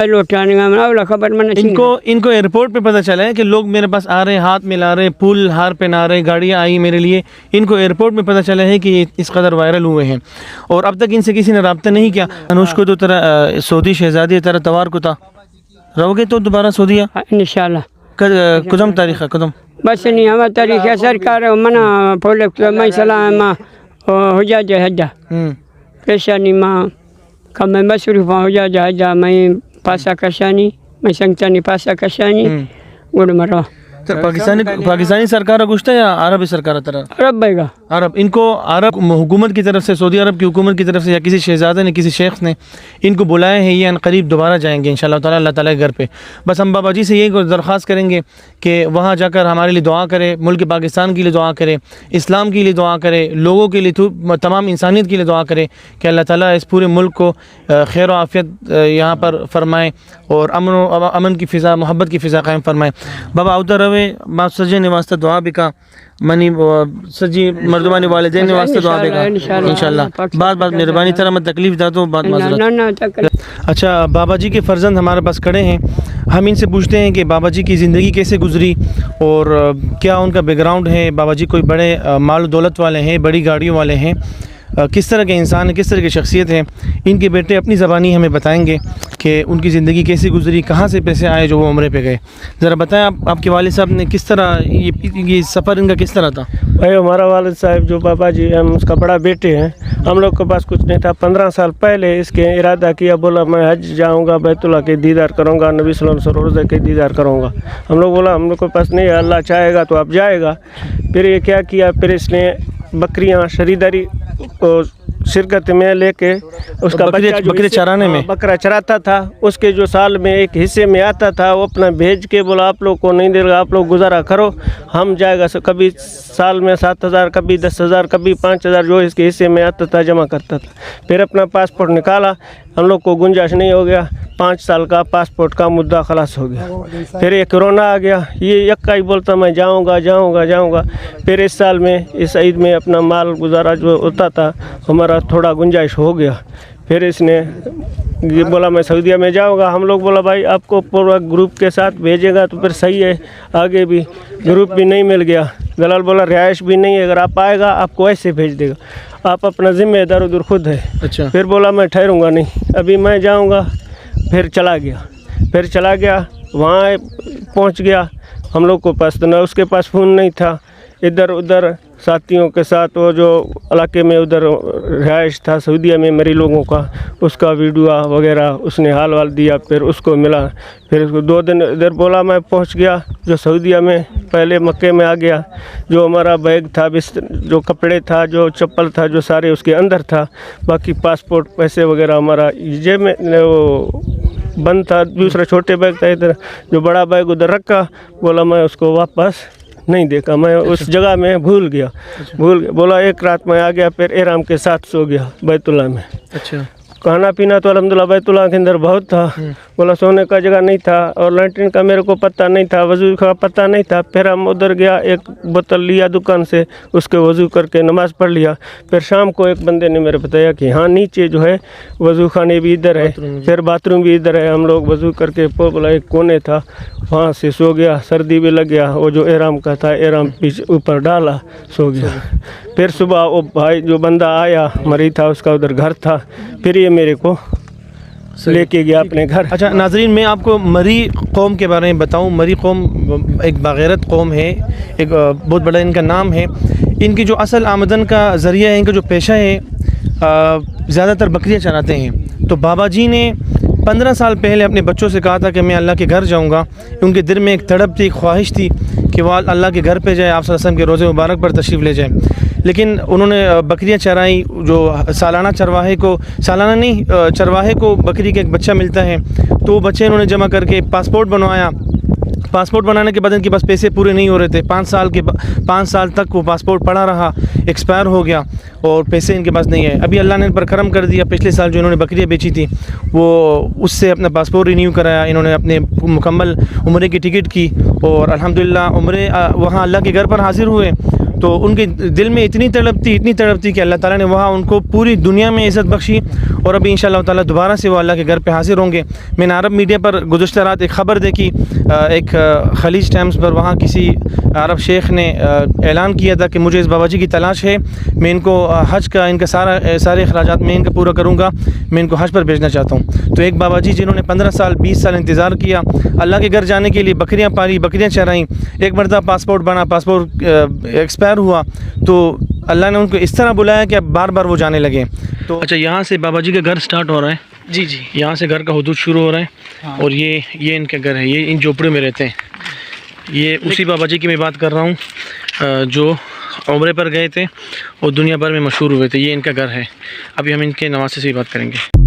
खबर मैंने इनको एयरपोर्ट पे पता चला है कि लोग मेरे पास आ रहे हैं, हाथ मिला रहे, फूल हार पहना रहे, गाड़ियाँ आई मेरे लिए। इनको एयरपोर्ट में पता चला है कि इस कदर वायरल हुए हैं और अब तक इनसे किसी ने रब्ता नहीं किया। अनुष को तो तरह सऊदी शहजादी तरह तवार को था, रहोगे तो दोबारा सऊदीया इंशाल्लाह कुदम तारीख कुदम बस नहीं हमारा तारीख है सरकार मना फोले मैं सलाम हो जा हजा पेशानी माँ कब मैं मसरूफ हो जा हजा मैं पासा कशानी मैं संगतानी पासा कशानी गुड़ मरो पाकिस्तानी सरकार गुश्ता या अरब सरकार तरह अरब भाईगा अरब। इनको अरब हुकूमत की तरफ से, सऊदी अरब की हुकूमत की तरफ से या किसी शहजादे ने, किसी शेख ने इनको बुलाए हैं, ये अनकरीब दोबारा जाएंगे इंशाअल्लाह ताला अल्लाह ताला के घर पे। बस हम बाबा जी से यही दरख्वास्त करेंगे कि वहाँ जाकर हमारे लिए दुआ करे, मुल्क पाकिस्तान के लिए दुआ करे, इस्लाम के लिए दुआ करे, लोगों के लिए, तमाम इंसानियत के लिए दुआ करे कि अल्लाह ताला इस पूरे मुल्क को खैर आफ़ियत यहाँ पर फरमाए और अमन की फ़िज़ा, मोहब्बत की फ़िज़ा कायम फरमाए। बाबा उधर रवे माँ सजे ने वास्ते दुआ भी का मनी सजी मर्दमानी वालिदैन ने वास्ते दुआ भी का इंशाल्लाह। बात मेहरबानी तरह मैं तकलीफ़ दा तो बात माज़रत। अच्छा, बाबा जी के फ़र्जंद हमारे पास खड़े हैं, हम इनसे पूछते हैं कि बाबा जी की ज़िंदगी कैसे गुजरी और क्या उनका बैकग्राउंड है। बाबा जी कोई बड़े माल दौलत वाले हैं, बड़ी गाड़ियों वाले हैं, किस तरह के इंसान है, किस तरह की शख्सियत है। इनके बेटे अपनी ज़बानी हमें बताएंगे कि उनकी ज़िंदगी कैसे गुजरी, कहाँ से पैसे आए जो वो उम्रे पे गए। ज़रा बताएं आपके वालिद साहब ने किस तरह ये सफ़र इनका किस तरह था। भाई हमारा वालिद साहब जो बाबा जी हम उसका बड़ा बेटे हैं, हम लोग के पास कुछ नहीं था। 15 साल पहले इसके इरादा किया, बोला मैं हज जाऊँगा, बैतुल्लाह के दीदार करूँगा, नबी सल्लल्लाहु अलैहि वसल्लम रोज़े के दीदार करूँगा। हम लोग बोला हम लोग के पास नहीं है, अल्लाह चाहेगा तो आप जाएगा। फिर ये क्या किया, फिर इसने बकरियाँ शरीदारी को शिरकत में लेके उसका बकरे चराने में बकरा चराता था, उसके जो साल में एक हिस्से में आता था वो अपना भेज के बोला आप लोग को नहीं देगा, आप लोग गुजारा करो, हम जाएगा। कभी साल में 7,000, कभी 10,000, कभी 5,000 जो इसके हिस्से में आता था जमा करता था। फिर अपना पासपोर्ट निकाला, हम लोग को गुंजाइश नहीं हो गया, 5 साल का पासपोर्ट का मुद्दा खलास हो गया। फिर ये कोरोना आ गया, ये यक्का ही बोलता मैं जाऊंगा। फिर इस साल में इस ईद में अपना माल गुजारा जो होता था हमारा थोड़ा गुंजाइश हो गया। फिर इसने ये बोला मैं सऊदीया में जाऊंगा। हम लोग बोला भाई आपको पूरा ग्रुप के साथ भेजेगा तो फिर सही है, आगे भी ग्रुप भी नहीं मिल गया। दलाल बोला रिहाइश भी नहीं है, अगर आप आएगा आपको ऐसे भेज देगा, आप अपना जिम्मेदार उधर खुद है। अच्छा। फिर बोला मैं ठहरूंगा नहीं, अभी मैं जाऊँगा। फिर चला गया, वहाँ पहुँच गया। हम लोग को पास तो ना उसके पास फ़ोन नहीं था, इधर उधर साथियों के साथ वो जो इलाके में उधर रिहाइश था सऊदीया में मेरे लोगों का, उसका वीडियो वगैरह उसने हाल दिया। फिर उसको मिला, फिर उसको 2 दिन इधर बोला मैं पहुंच गया जो सऊदीया में। पहले मक्के में आ गया, जो हमारा बैग था, जो कपड़े था, जो चप्पल था, जो सारे उसके अंदर था। बाकी पासपोर्ट पैसे वगैरह हमारा जेब में वो बंद था। दूसरा छोटे बैग था इधर, जो बड़ा बैग उधर रखा, बोला मैं उसको वापस नहीं देखा, मैं उस जगह में भूल गया। बोला एक रात में आ गया, फिर एहराम के साथ सो गया बैतुल्लाह में। अच्छा। खाना पीना तो अल्हम्दुलिल्लाह बैतुल्लाह के अंदर बहुत था, बोला सोने का जगह नहीं था और लैट्रिन का मेरे को पता नहीं था, वज़ू का पता नहीं था। फिर हम उधर गया, एक बोतल लिया दुकान से, उसके वज़ू करके नमाज़ पढ़ लिया। फिर शाम को एक बंदे ने मेरे बताया कि हाँ नीचे जो है वज़ू खाने भी इधर है, फिर बाथरूम भी इधर है। हम लोग वज़ू करके बोला एक कोने था, वहाँ से सो गया। सर्दी भी लग गया, वो जो एहराम का था एहराम पीछे ऊपर डाला, सो गया। फिर सुबह वो भाई जो बंदा आया मरी था, उसका उधर घर था, फिर ये मेरे को लेके गया अपने घर। अच्छा नाजरीन, मैं आपको मरी कौम के बारे में बताऊं। मरी कौम एक बागैरत कौम है, एक बहुत बड़ा इनका नाम है। इनकी जो असल आमदन का ज़रिया है, इनका जो पेशा है, ज़्यादातर बकरियां चराते हैं। तो बाबा जी ने 15 साल पहले अपने बच्चों से कहा था कि मैं अल्लाह के घर जाऊंगा। उनके दिल में एक तड़प थी, ख्वाहिश थी कि वो अल्लाह के घर पे जाए, आप सल्लल्लाहु अलैहि वसल्लम के रोज़े मुबारक पर तशरीफ़ ले जाए। लेकिन उन्होंने बकरियां चराई, जो सालाना चरवाहे को बकरी का एक बच्चा मिलता है, तो वो बच्चे इन्होंने जमा करके पासपोर्ट बनवाया। पासपोर्ट बनाने के बाद इनके पास पैसे पूरे नहीं हो रहे थे। 5 साल तक वो पासपोर्ट पड़ा रहा, एक्सपायर हो गया और पैसे इनके पास नहीं है। अभी अल्लाह ने इन पर करम कर दिया, पिछले साल जो इन्होंने बकरियाँ बेची थी वो उससे अपना पासपोर्ट रिन्यू कराया। इन्होंने अपने मुकम्मल उम्रे की टिकट की और अल्हम्दुलिल्लाह उम्रे वहाँ अल्लाह के घर पर हाजिर हुए तो उनके दिल में इतनी तड़प थी कि अल्लाह ताला ने वहाँ उनको पूरी दुनिया में इज़्ज़त बख्शी और अभी इंशाअल्लाह ताला दोबारा से वो अल्लाह के घर पे हाजिर होंगे। मैंने अरब मीडिया पर गुज़श्ता रात एक ख़बर देखी, एक खलीज टाइम्स पर, वहाँ किसी अरब शेख ने ऐलान किया था कि मुझे इस बाबा जी की तलाश है, मैं इनको हज का इनका सारे अखराजात मैं इनका पूरा करूँगा, मैं इनको हज पर भेजना चाहता हूँ। तो एक बाबा जी जिन्होंने 15 साल 20 साल इंतज़ार किया अल्लाह के घर जाने के लिए, बकरियाँ पाली, बकरियाँ चराईं, एक मरतबा पासपोर्ट बना, पासपोर्ट एक्सपायर हुआ, तो अल्लाह ने उनको इस तरह बुलाया कि अब बार बार वो जाने लगे। तो अच्छा, यहाँ से बाबा जी का घर स्टार्ट हो रहा है। जी जी, यहाँ से घर का हुदूद शुरू हो रहा है। हाँ। और ये इनका घर है, ये इन झोपड़ियों में रहते हैं। ये उसी बाबा जी की मैं बात कर रहा हूँ जो उम्रे पर गए थे और दुनिया भर में मशहूर हुए थे। ये इनका घर है। अभी हम इनके नवासे से ही बात करेंगे।